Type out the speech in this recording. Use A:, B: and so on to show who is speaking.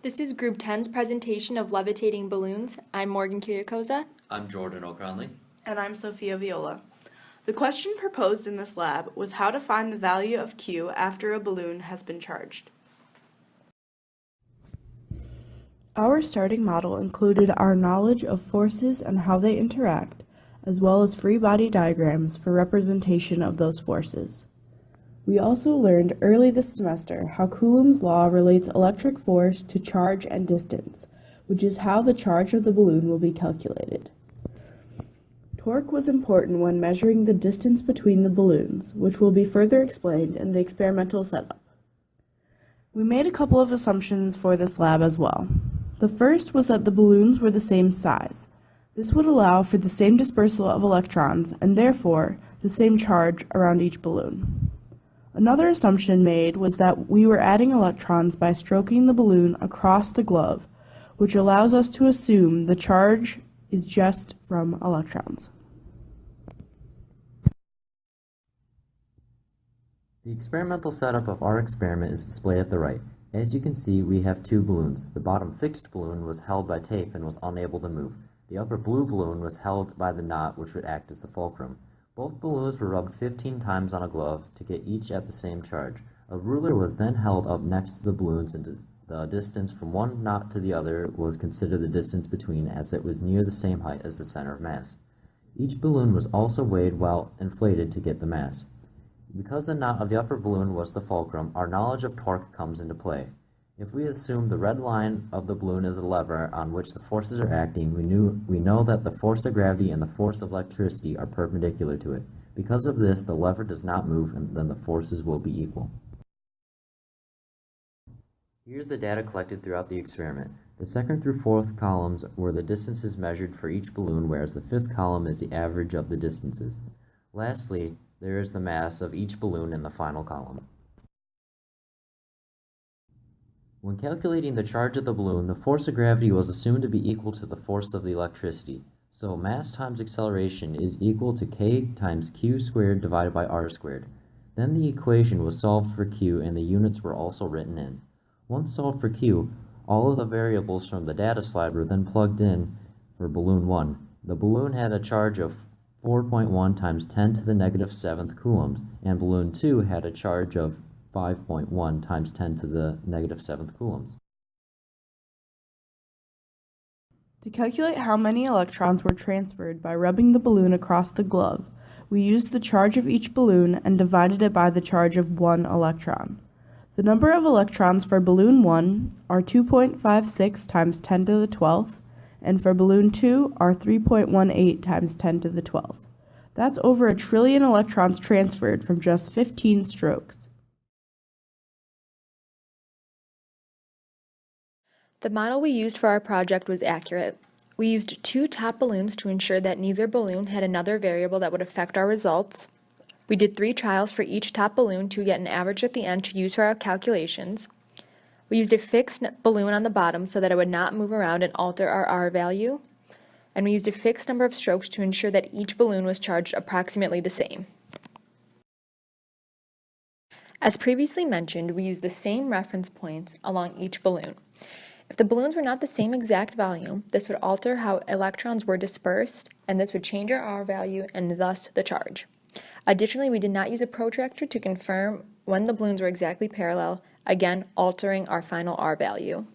A: This is Group 10's presentation of levitating balloons. I'm Morgan Kiriakosa.
B: I'm Jordan O'Conley.
C: And I'm Sophia Viola. The question proposed in this lab was how to find the value of Q after a balloon has been charged. Our starting model included our knowledge of forces and how they interact, as well as free body diagrams for representation of those forces. We also learned early this semester how Coulomb's law relates electric force to charge and distance, which is how the charge of the balloon will be calculated. Torque was important when measuring the distance between the balloons, which will be further explained in the experimental setup. We made a couple of assumptions for this lab as well. The first was that the balloons were the same size. This would allow for the same dispersal of electrons and therefore the same charge around each balloon. Another assumption made was that we were adding electrons by stroking the balloon across the glove, which allows us to assume the charge is just from electrons.
B: The experimental setup of our experiment is displayed at the right. As you can see, we have two balloons. The bottom fixed balloon was held by tape and was unable to move. The upper blue balloon was held by the knot, which would act as the fulcrum. Both balloons were rubbed 15 times on a glove to get each at the same charge. A ruler was then held up next to the balloons, and the distance from one knot to the other was considered the distance between, as it was near the same height as the center of mass. Each balloon was also weighed while inflated to get the mass. Because the knot of the upper balloon was the fulcrum, our knowledge of torque comes into play. If we assume the red line of the balloon is a lever on which the forces are acting, we know that the force of gravity and the force of electricity are perpendicular to it. Because of this, the lever does not move, and then the forces will be equal. Here's the data collected throughout the experiment. The second through fourth columns were the distances measured for each balloon, whereas the fifth column is the average of the distances. Lastly, there is the mass of each balloon in the final column. When calculating the charge of the balloon, the force of gravity was assumed to be equal to the force of the electricity. So mass times acceleration is equal to k times q squared divided by r squared. Then the equation was solved for q and the units were also written in. Once solved for q, all of the variables from the data slide were then plugged in for balloon 1. The balloon had a charge of 4.1 times 10 to the negative 7th coulombs, and balloon 2 had a charge of 5.1 times 10 to the negative 7th coulombs.
C: To calculate how many electrons were transferred by rubbing the balloon across the glove, we used the charge of each balloon and divided it by the charge of one electron. The number of electrons for balloon 1 are 2.56 times 10 to the 12th, and for balloon 2 are 3.18 times 10 to the 12th. That's over 1 trillion electrons transferred from just 15 strokes.
A: The model we used for our project was accurate. We used two top balloons to ensure that neither balloon had another variable that would affect our results. We did 3 trials for each top balloon to get an average at the end to use for our calculations. We used a fixed balloon on the bottom so that it would not move around and alter our R value. And we used a fixed number of strokes to ensure that each balloon was charged approximately the same. As previously mentioned, we used the same reference points along each balloon. If the balloons were not the same exact volume, this would alter how electrons were dispersed, and this would change our R value and thus the charge. Additionally, we did not use a protractor to confirm when the balloons were exactly parallel, again altering our final R value.